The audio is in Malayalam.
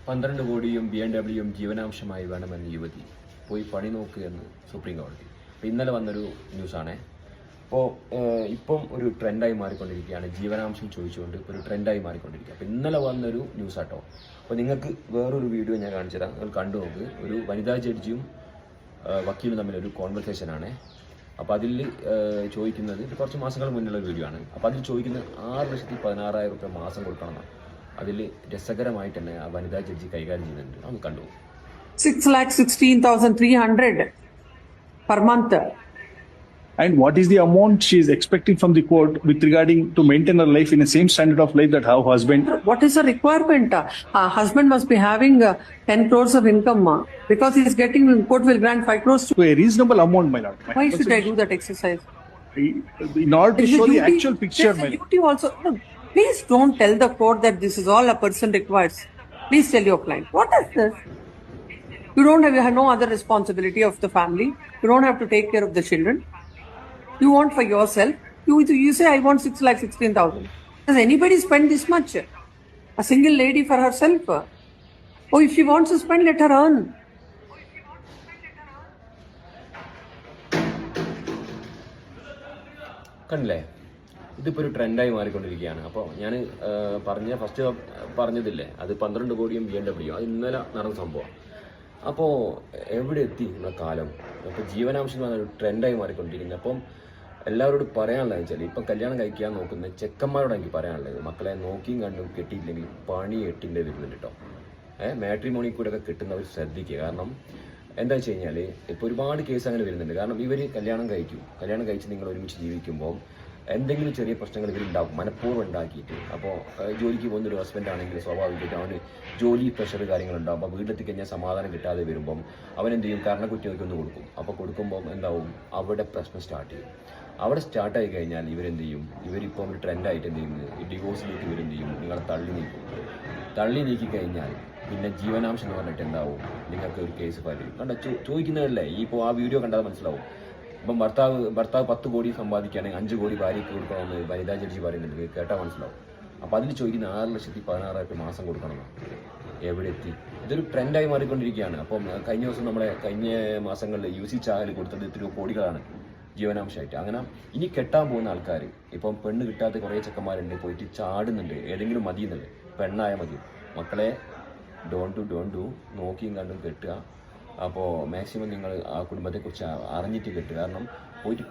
12 കോടിയും BMW ജീവനാംശമായി വേണമെന്ന് യുവതി പോയി പണി നോക്കുകയെന്ന് സുപ്രീം കോടതി. അപ്പോൾ ഇന്നലെ വന്നൊരു ന്യൂസാണ്. അപ്പോൾ ഇപ്പം ഒരു ട്രെൻഡായി മാറിക്കൊണ്ടിരിക്കുകയാണ്. ജീവനാംശം ചോദിച്ചുകൊണ്ട് ഇപ്പോൾ ഒരു ട്രെൻഡായി മാറിക്കൊണ്ടിരിക്കുക. അപ്പോൾ ഇന്നലെ വന്നൊരു ന്യൂസാട്ടോ. അപ്പോൾ നിങ്ങൾക്ക് വേറൊരു വീഡിയോ ഞാൻ കാണിച്ചു തരാം, നിങ്ങൾ കണ്ടു നോക്ക്. ഒരു വനിതാ ജഡ്ജിയും വക്കീലും തമ്മിലൊരു കോൺവെർസേഷനാണ്. അപ്പോൾ അതിൽ ചോദിക്കുന്നത് കുറച്ച് മാസങ്ങൾ മുന്നുള്ള ഒരു വീഡിയോ ആണ്. അപ്പോൾ അതിൽ ചോദിക്കുന്നത് 6,16,000 രൂപ മാസം കൊടുക്കണമെന്നാണ്. അതിൽ രസകരമായിട്ട് തന്നെ ആ വനിതാ ജഡ്ജി കൈകാര്യം ചെയ്യുന്നുണ്ട്. അതൊന്ന് കണ്ടു. 6,16,300 per month. And what is the amount she is expecting from the court with regarding to maintain her life in the same standard of life that her husband? What is the requirement? Husband must be having 10 crores of income because he is getting, court will grant 5 crores to. To a reasonable amount, my lord. Why should I do that exercise? In order to show the actual picture, my lord. Duty also. No, please don't tell the court that this is all a person requires. Please tell your client. What is this? You have no other responsibility of the family. You don't have to take care of the children. You want for yourself. You say, I want 6,16,000. Does anybody spend this much? A single lady for herself? Oh, if she wants to spend, let her earn. കണ്ടില്ലേ, ഇതിപ്പോൾ ഒരു ട്രെൻഡായി മാറിക്കൊണ്ടിരിക്കുകയാണ്. അപ്പോൾ ഞാൻ ഫസ്റ്റ് പറഞ്ഞതില്ലേ, അത് 12 കോടിയും BMW, അത് ഇന്നലെ നടന്ന സംഭവം. അപ്പോൾ എവിടെ എത്തി നമ്മുടെ കാലം? അപ്പോൾ ജീവനാംശം എന്ന് പറഞ്ഞൊരു ട്രെൻഡായി മാറിക്കൊണ്ടിരിക്കുന്നത്. അപ്പം എല്ലാവരോടും പറയാനുള്ളത് വെച്ചാൽ, ഇപ്പം കല്യാണം കഴിക്കാൻ നോക്കുന്ന ചെക്കന്മാരോട് എനിക്ക് പറയാനുള്ളത്, മക്കളെ നോക്കിയും കണ്ടും കെട്ടിയില്ലെങ്കിൽ പണി എട്ടിൻ്റെ വരുന്നുണ്ട് കേട്ടോ. മാട്രിമോണി കൂടെ ഒക്കെ കിട്ടുന്നവർ ശ്രദ്ധിക്കുക. കാരണം എന്താ വെച്ച് കഴിഞ്ഞാൽ ഇപ്പോൾ ഒരുപാട് കേസ് അങ്ങനെ വരുന്നുണ്ട്. കാരണം ഇവർ കല്യാണം കഴിച്ച് നിങ്ങൾ ഒരുമിച്ച് ജീവിക്കുമ്പോൾ എന്തെങ്കിലും ചെറിയ പ്രശ്നങ്ങൾ ഇവരുണ്ടാക്കും, മനഃപൂർവ്വം ഉണ്ടാക്കിയിട്ട്. അപ്പോൾ ജോലിക്ക് പോകുന്നൊരു ഹസ്ബൻഡ് ആണെങ്കിൽ സ്വാഭാവികമായിട്ട് അവന് ജോലി പ്രഷർ കാര്യങ്ങളുണ്ടാകും. അപ്പോൾ വീട്ടിലെത്തി കഴിഞ്ഞാൽ സമാധാനം കിട്ടാതെ വരുമ്പം അവനെന്ത് ചെയ്യും, കാരണക്കുറ്റിയൊക്കെ ഒന്ന് കൊടുക്കും. അപ്പോൾ കൊടുക്കുമ്പം എന്താവും, അവിടെ പ്രശ്നം സ്റ്റാർട്ട് ചെയ്യും. അവിടെ സ്റ്റാർട്ടായി കഴിഞ്ഞാൽ ഇവരെന്ത് ചെയ്യും, ഇവരിപ്പോൾ ഒരു ട്രെൻഡായിട്ട് എന്ത് ചെയ്യുന്നത്, ഈ ഡിവോഴ്സിലേക്ക് ഇവരെന്ത് ചെയ്യും, നിങ്ങളെ തള്ളി നീക്കി കഴിഞ്ഞാൽ പിന്നെ ജീവനാംശം എന്ന് പറഞ്ഞിട്ട് എന്താവും, നിങ്ങൾക്ക് ഒരു കേസ് ഫയൽ ചെയ്യും. കണ്ട ചോദിക്കുന്നതല്ലേ, ഈ ഇപ്പോൾ ആ വീഡിയോ കണ്ടാൽ മനസ്സിലാവും. ഇപ്പം ഭർത്താവ് 10 കോടി സമ്പാദിക്കുകയാണെങ്കിൽ 5 കോടി ഭാര്യയ്ക്ക് കൊടുക്കണമെന്ന് വനിതാ ജഡ്ജി പറയുന്നുണ്ട്, കേട്ടാൽ മനസ്സിലാവും. അപ്പോൾ അതിൽ ചോദിക്കുന്ന 6,16,000 രൂപ മാസം കൊടുക്കണമെന്ന് എവിടെ എത്തി? ഇതൊരു ട്രെൻഡായി മാറിക്കൊണ്ടിരിക്കുകയാണ്. അപ്പം കഴിഞ്ഞ മാസങ്ങളിൽ UC ചാനൽ കൊടുത്തത് ഇത്തിരി കോടികളാണ് ജീവനാംശമായിട്ട്. അങ്ങനെ ഇനി കെട്ടാൻ പോകുന്ന ആൾക്കാർ, ഇപ്പം പെണ്ണ് കിട്ടാത്ത കുറേ ചെക്കന്മാരുണ്ട്, പോയിട്ട് ചാടുന്നുണ്ട്, ഏതെങ്കിലും മതിയെന്നുണ്ട്, പെണ്ണായാൽ മതി. മക്കളെ ഡോണ്ട് ഡു നോക്കിയും കണ്ടും കെട്ടുക. അപ്പോൾ മാക്സിമം നിങ്ങൾ ആ കുടുംബത്തെക്കുറിച്ച് അറിഞ്ഞിട്ട് കെട്ടുക. കാരണം പോയിട്ട്